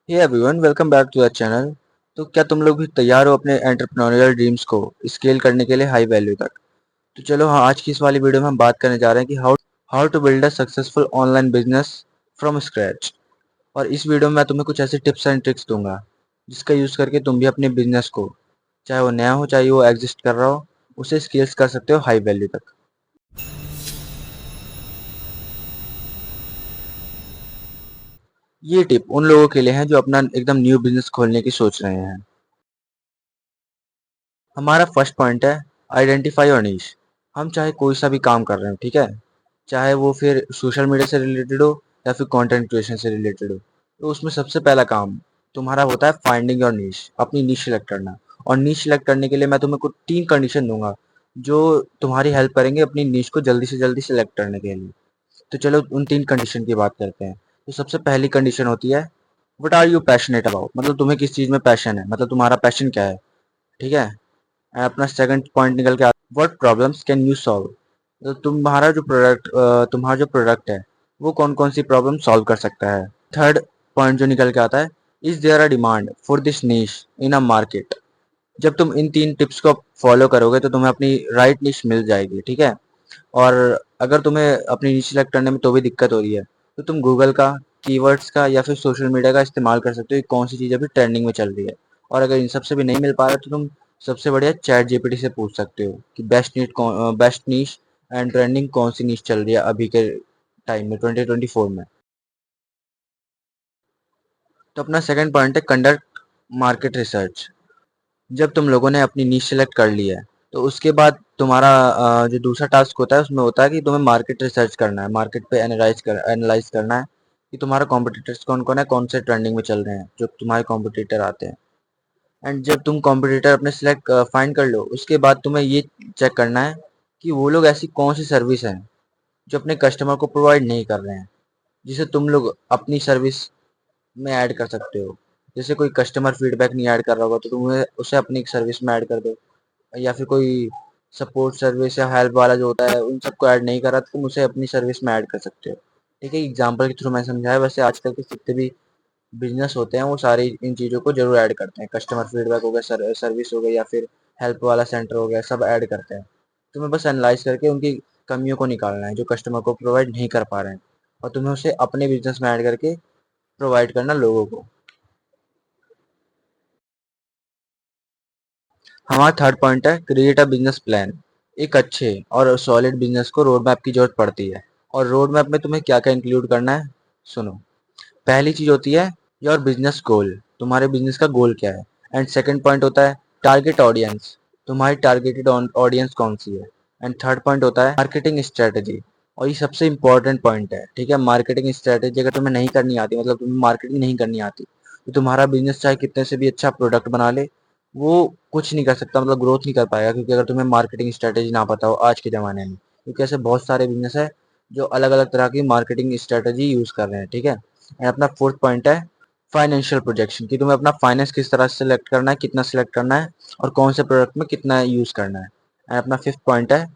Hey everyone, welcome back to the channel. तो क्या तुम लोग भी तैयार हो अपने एंटरप्रेन्योरियल ड्रीम्स को स्केल करने के लिए हाई वैल्यू तक? तो चलो, हाँ, आज की इस वाली वीडियो में हम बात करने जा रहे हैं कि how to build a successful online business from scratch. और इस वीडियो में मैं तुम्हें कुछ ऐसे टिप्स एंड ट्रिक्स दूंगा जिसका यूज़ करके तुम भी अपने बिजनेस को, चाहे वो नया हो चाहे वो एग्जिस्ट कर रहा हो, उसे स्केल्स कर सकते हो हाई वैल्यू तक। ये टिप उन लोगों के लिए है जो अपना एकदम न्यू बिजनेस खोलने की सोच रहे हैं। हमारा फर्स्ट पॉइंट है आइडेंटिफाई योर नीश। हम चाहे कोई सा भी काम कर रहे हो, ठीक है, चाहे वो फिर सोशल मीडिया से रिलेटेड हो या फिर कंटेंट क्रिएशन से रिलेटेड हो, तो उसमें सबसे पहला काम तुम्हारा होता है फाइंडिंग योर नीश, अपनी नीश सिलेक्ट करना। और नीश सिलेक्ट करने के लिए मैं तुम्हें कुछ 3 कंडीशन दूंगा जो तुम्हारी हेल्प करेंगे अपनी नीश को जल्दी से जल्दी सिलेक्ट करने के लिए। तो चलो उन 3 कंडीशन की बात करते हैं। तो सबसे पहली कंडीशन होती है what are you passionate about, मतलब तुम्हें किस चीज़ में पैशन है, मतलब तुम्हारा पैशन क्या है, ठीक है। अपना सेकंड पॉइंट निकल के आता है what problems can you solve, तो तुम्हारा जो प्रोडक्ट है वो कौन कौन सी प्रॉब्लम सॉल्व कर सकता है। थर्ड पॉइंट जो निकल के आता है is there a demand for this niche in a market. जब तुम इन 3 टिप्स को फॉलो करोगे तो तुम्हें अपनी राइट निश मिल जाएगी, ठीक है। और अगर तुम्हें अपनी निश सेलेक्ट करने में तो भी दिक्कत हो रही है तो तुम गूगल का, कीवर्ड्स का या फिर सोशल मीडिया का इस्तेमाल कर सकते हो कि कौन सी चीज़ अभी ट्रेंडिंग में चल रही है। और अगर इन सब से भी नहीं मिल पा रहा तो तुम सबसे बढ़िया चैट जीपीटी से पूछ सकते हो कि बेस्ट नीश एंड ट्रेंडिंग कौन सी नीश चल रही है अभी के टाइम में 2024 में। तो अपना सेकंड पॉइंट है कंडक्ट मार्केट रिसर्च। जब तुम लोगों ने अपनी नीश सेलेक्ट कर ली है तो उसके बाद तुम्हारा जो दूसरा टास्क होता है उसमें होता है कि तुम्हें मार्केट रिसर्च करना है, मार्केट पे एनालाइज करना है कि तुम्हारा कॉम्पिटिटर्स कौन कौन है, कौन से ट्रेंडिंग में चल रहे हैं जो तुम्हारे कॉम्पिटिटर आते हैं। एंड जब तुम कॉम्पिटिटर अपने सिलेक्ट फाइंड कर लो उसके बाद तुम्हें ये चेक करना है कि वो लोग ऐसी कौन सी सर्विस हैं जो अपने कस्टमर को प्रोवाइड नहीं कर रहे हैं, जिसे तुम लोग अपनी सर्विस में ऐड कर सकते हो। जैसे कोई कस्टमर फीडबैक नहीं ऐड कर रहा होगा तो तुम उसे अपनी सर्विस में ऐड कर दो, या फिर कोई सपोर्ट सर्विस या हेल्प वाला जो होता है उन सबको ऐड नहीं करा तो तुम उसे अपनी सर्विस में ऐड कर सकते हो। ठीक है, एग्जाम्पल के थ्रू मैं समझाया, वैसे आजकल के जितने भी बिजनेस होते हैं वो सारे इन चीज़ों को जरूर ऐड करते हैं। कस्टमर फीडबैक हो गया, सर्विस हो गई या फिर हेल्प वाला सेंटर हो गया, सब ऐड करते हैं। तुम्हें बस एनालाइज करके उनकी कमियों को निकालना है जो कस्टमर को प्रोवाइड नहीं कर पा रहे हैं, और तुम्हें उसे अपने बिजनेस में ऐड करके प्रोवाइड करना लोगों को। हमारा थर्ड पॉइंट है क्रिएट अ बिजनेस प्लान। एक अच्छे और सॉलिड बिजनेस को रोड मैप की जरूरत पड़ती है, और रोड मैप में तुम्हें क्या क्या इंक्लूड करना है, सुनो। पहली चीज होती है योर बिजनेस गोल, तुम्हारे बिजनेस का गोल क्या है। एंड सेकंड पॉइंट होता है टारगेट ऑडियंस, तुम्हारी टारगेटेड ऑडियंस कौन सी है। एंड थर्ड पॉइंट होता है मार्केटिंग स्ट्रेटेजी, और ये सबसे इंपॉर्टेंट पॉइंट है, ठीक है। मार्केटिंग स्ट्रेटेजी अगर तुम्हें नहीं करनी आती, मतलब तुम्हें मार्केटिंग नहीं करनी आती, तो तुम्हारा बिजनेस चाहे कितने से भी अच्छा प्रोडक्ट बना ले, वो कुछ नहीं कर सकता, मतलब ग्रोथ नहीं कर पाएगा, क्योंकि अगर तुम्हें मार्केटिंग स्ट्रेटेजी ना पता हो आज के ज़माने में, क्योंकि ऐसे बहुत सारे बिजनेस है जो अलग अलग तरह की मार्केटिंग स्ट्रेटेजी यूज़ कर रहे हैं, ठीक है। एंड अपना फोर्थ पॉइंट है फाइनेंशियल प्रोजेक्शन, कि तुम्हें अपना फाइनेंस किस तरह से सिलेक्ट करना है, कितना सिलेक्ट करना है और कौन से प्रोडक्ट में कितना यूज़ करना है। एंड अपना फिफ्थ पॉइंट है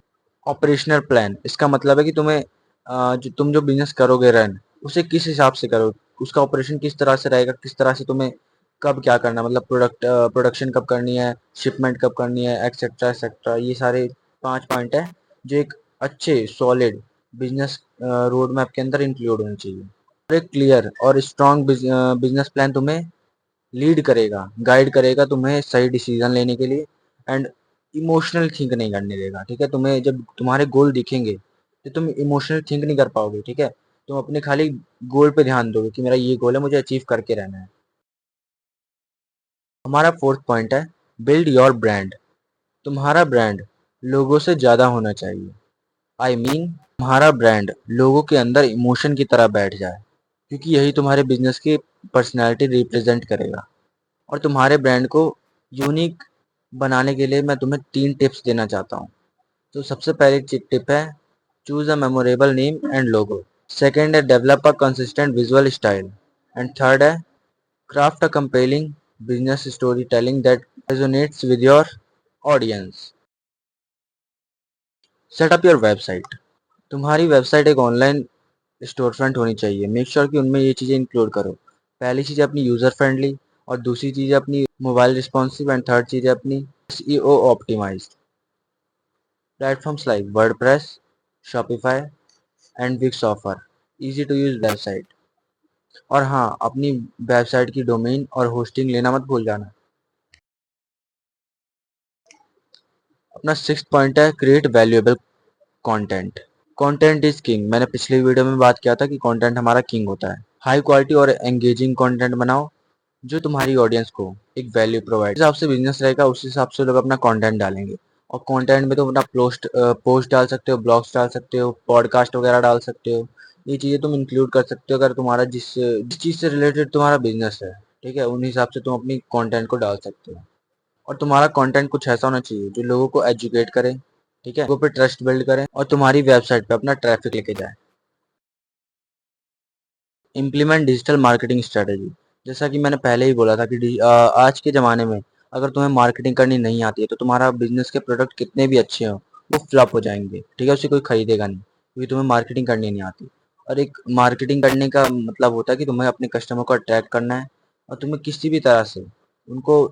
ऑपरेशनल प्लान। इसका मतलब है कि तुम्हें जो बिजनेस करोगे रन, उसे किस हिसाब से करो, उसका ऑपरेशन किस तरह से रहेगा, किस तरह से तुम्हें कब क्या करना है, मतलब प्रोडक्शन कब करनी है, शिपमेंट कब करनी है, एक्सेट्रा एक्सेट्रा। ये सारे 5 पॉइंट है जो एक अच्छे सॉलिड बिजनेस रोड मैप के अंदर इंक्लूड होनी चाहिए। और एक क्लियर और स्ट्रॉन्ग बिजनेस प्लान तुम्हें लीड करेगा, गाइड करेगा तुम्हें सही डिसीजन लेने के लिए, एंड इमोशनल थिंक नहीं करने देगा, ठीक है। तुम्हें जब तुम्हारे गोल दिखेंगे तो तुम इमोशनल थिंक नहीं कर पाओगे, ठीक है। तुम अपने खाली गोल पे ध्यान दोगे कि मेरा ये गोल है, मुझे अचीव करके रहना है। हमारा फोर्थ पॉइंट है बिल्ड योर ब्रांड। तुम्हारा ब्रांड लोगों से ज़्यादा होना चाहिए। आई मीन तुम्हारा ब्रांड लोगों के अंदर इमोशन की तरह बैठ जाए, क्योंकि यही तुम्हारे बिजनेस की पर्सनैलिटी रिप्रेजेंट करेगा। और तुम्हारे ब्रांड को यूनिक बनाने के लिए मैं तुम्हें 3 टिप्स देना चाहता हूँ। तो सबसे पहली टिप है choose a memorable name and logo. Second है develop a consistent visual style. And third है craft a compelling business storytelling that resonates with your audience. Set up your website. तुम्हारी वेबसाइट एक online storefront होनी चाहिए। Make sure कि उनमें ये चीज़ें इंक्लूड करो पहली चीज़ है अपनी यूज़र फ्रेंडली, और दूसरी चीज़ है अपनी मोबाइल रिस्पॉन्सिव, एंड थर्ड चीज़ है अपनी SEO optimised. Platforms like WordPress, Shopify and Wix offer easy to use website. और हाँ, अपनी वेबसाइट की डोमेन और होस्टिंग लेना मत भूल जाना। अपना सिक्स्थ पॉइंट है create valuable content. Content is king. मैंने पिछली वीडियो में बात किया था कि कंटेंट हमारा किंग होता है। हाई क्वालिटी और एंगेजिंग कंटेंट बनाओ जो तुम्हारी ऑडियंस को एक वैल्यू प्रोवाइड। जिस हिसाब से बिजनेस रहेगा उस हिसाब से लोग अपना कंटेंट डालेंगे। और कंटेंट में तुम अपना पोस्ट डाल सकते हो, ब्लॉग्स डाल सकते हो, पॉडकास्ट वगैरह डाल सकते हो। ये चीज़ें तुम इंक्लूड कर सकते हो अगर तुम्हारा जिस चीज़ से रिलेटेड तुम्हारा बिजनेस है, ठीक है, उन हिसाब से तुम अपनी कंटेंट को डाल सकते हो। और तुम्हारा कंटेंट कुछ ऐसा होना चाहिए जो लोगों को एजुकेट करे, ठीक है, लोगों पे ट्रस्ट बिल्ड करे और तुम्हारी वेबसाइट पे अपना ट्रैफिक लेके जाए। Implement digital marketing strategy. जैसा कि मैंने पहले ही बोला था कि आज के ज़माने में अगर तुम्हें मार्केटिंग करनी नहीं आती है तो तुम्हारा बिजनेस के प्रोडक्ट कितने भी अच्छे हों वो फ्लॉप हो जाएंगे, ठीक है, उसे कोई खरीदेगा नहीं क्योंकि तुम्हें मार्केटिंग करनी नहीं आती। और एक मार्केटिंग करने का मतलब होता है कि तुम्हें अपने कस्टमर को अट्रैक्ट करना है और तुम्हें किसी भी तरह से उनको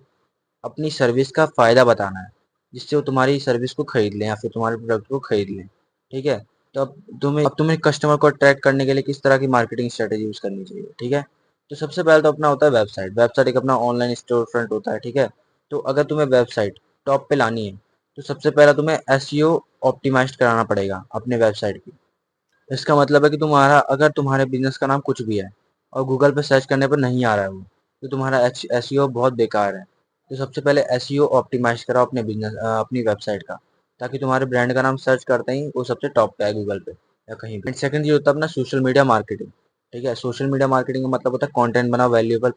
अपनी सर्विस का फ़ायदा बताना है जिससे वो तुम्हारी सर्विस को खरीद लें या फिर तुम्हारे प्रोडक्ट को खरीद लें, ठीक है। तो अब तुम्हें कस्टमर को अट्रैक्ट करने के लिए किस तरह की मार्केटिंग स्ट्रेटेजी यूज़ करनी चाहिए, ठीक है। तो सबसे पहले तो अपना होता है वेबसाइट। वेबसाइट एक अपना ऑनलाइन स्टोर फ्रंट होता है, ठीक है। तो अगर तुम्हें वेबसाइट टॉप पे लानी है तो सबसे पहले तुम्हें एसईओ ऑप्टिमाइज्ड कराना पड़ेगा अपने वेबसाइट की। इसका मतलब है कि अगर तुम्हारे बिजनेस का नाम कुछ भी है और गूगल पे सर्च करने पर नहीं आ रहा है वो, तो तुम्हारा एसईओ बहुत बेकार है। तो सबसे पहले एसईओ ऑप्टिमाइज कराओ अपनी वेबसाइट का, ताकि तुम्हारे ब्रांड का नाम सर्च करते ही वो सबसे टॉप पे आए गूगल पे या कहीं भी। सेकंड ये होता है अपना सोशल मीडिया मार्केटिंग, ठीक है। सोशल मीडिया मार्केटिंग का मतलब होता है कंटेंट बनाओ, वैल्यूएबल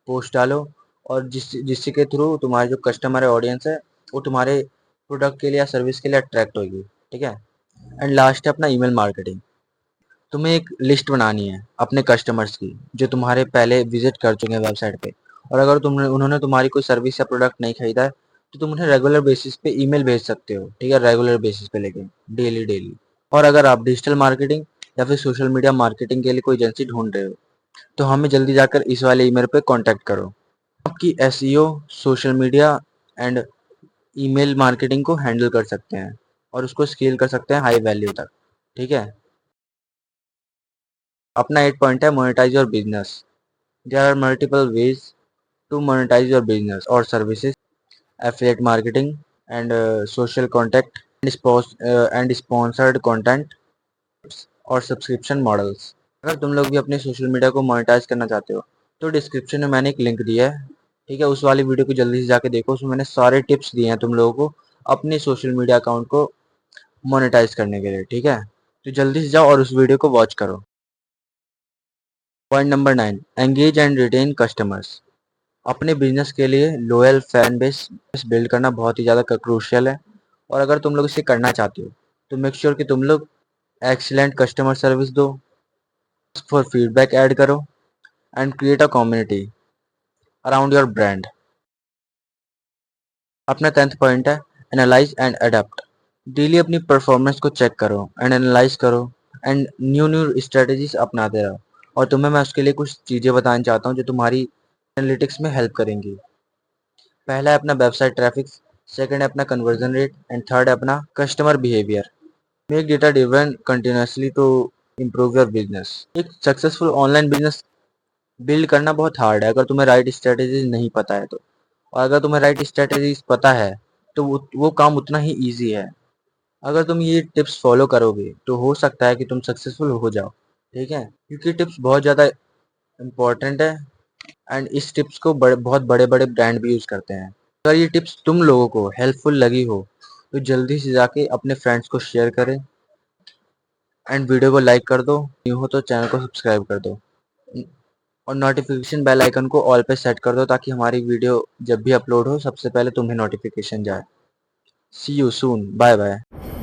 पोस्ट डालो और जिसके के थ्रू तुम्हारे जो कस्टमर है, ऑडियंस है, वो तुम्हारे प्रोडक्ट के लिए या सर्विस के लिए अट्रैक्ट होगी, ठीक है। एंड लास्ट है अपना ईमेल मार्केटिंग। तुम्हें एक लिस्ट बनानी है अपने कस्टमर्स की जो तुम्हारे पहले विजिट कर चुके हैं वेबसाइट पे, और अगर तुमने उन्होंने तुम्हारी कोई सर्विस या प्रोडक्ट नहीं खरीदा है तो तुम उन्हें रेगुलर बेसिस पे ईमेल भेज सकते हो, ठीक है, रेगुलर बेसिस पे लेके डेली डेली। और अगर आप डिजिटल मार्केटिंग या फिर सोशल मीडिया मार्केटिंग के लिए कोई एजेंसी ढूंढ रहे हो तो हमें जल्दी जाकर इस वाले ईमेल पे कांटेक्ट करो। आपकी SEO, social media and email marketing को हैंडल कर सकते हैं और उसको स्केल कर सकते हैं हाई वैल्यू तक, ठीक है। अपना 8 पॉइंट है monetise your business. There are multiple ways to monetise your business और services, affiliate marketing and social contact and sponsored content और सब्सक्रिप्शन मॉडल्स। अगर तुम लोग भी अपने सोशल मीडिया को मोनेटाइज करना चाहते हो तो डिस्क्रिप्शन में मैंने एक लिंक दिया है, ठीक है, उस वाली वीडियो को जल्दी से जाके देखो। उसमें मैंने सारे टिप्स दिए हैं तुम लोगों को अपने सोशल मीडिया अकाउंट को मोनेटाइज करने के लिए, ठीक है। तो जल्दी से जाओ और उस वीडियो को वॉच करो। Point number 9, engage and retain customers. अपने बिजनेस के लिए लॉयल फैन बेस बिल्ड करना बहुत ही ज़्यादा क्रूशियल है। और अगर तुम लोग इसे करना चाहते हो तो मेक श्योर कि तुम लोग एक्सीलेंट कस्टमर सर्विस दो, फॉर फीडबैक ऐड करो and create a community around your brand. अपना 10th पॉइंट है एनालाइज एंड अडेप्ट। डेली अपनी परफॉर्मेंस को चेक करो एंड एनालाइज करो एंड न्यू न्यू स्ट्रेटजीज अपनाते रहो। और तुम्हें मैं उसके लिए कुछ चीज़ें बताना चाहता हूँ जो तुम्हारी एनालिटिक्स में हेल्प करेंगी। पहला है अपना वेबसाइट ट्रैफिक, सेकंड है अपना कन्वर्जन रेट एंड थर्ड है अपना customer behaviour. Make data driven continuously to improve your business. एक सक्सेसफुल ऑनलाइन बिजनेस बिल्ड करना बहुत हार्ड है अगर तुम्हें राइट स्ट्रेटेजीज नहीं पता है तो। और अगर तुम्हें राइट स्ट्रेटेजीज पता है तो वो काम उतना ही ईजी है। अगर तुम ये टिप्स फॉलो करोगे तो हो सकता है कि तुम सक्सेसफुल हो जाओ, ठीक है, क्योंकि टिप्स बहुत ज़्यादा इम्पोर्टेंट है एंड इस टिप्स को बहुत बड़े बड़े ब्रांड भी यूज़ करते हैं। अगर ये टिप्स तुम लोगों को हेल्पफुल लगी हो तो जल्दी से जाके अपने फ्रेंड्स को शेयर करें एंड वीडियो को लाइक कर दो। न्यू हो तो चैनल को सब्सक्राइब कर दो और नोटिफिकेशन बेल आइकन को ऑल पे सेट कर दो ताकि हमारी वीडियो जब भी अपलोड हो सबसे पहले तुम्हें नोटिफिकेशन जाए। सी यू सून, बाय बाय।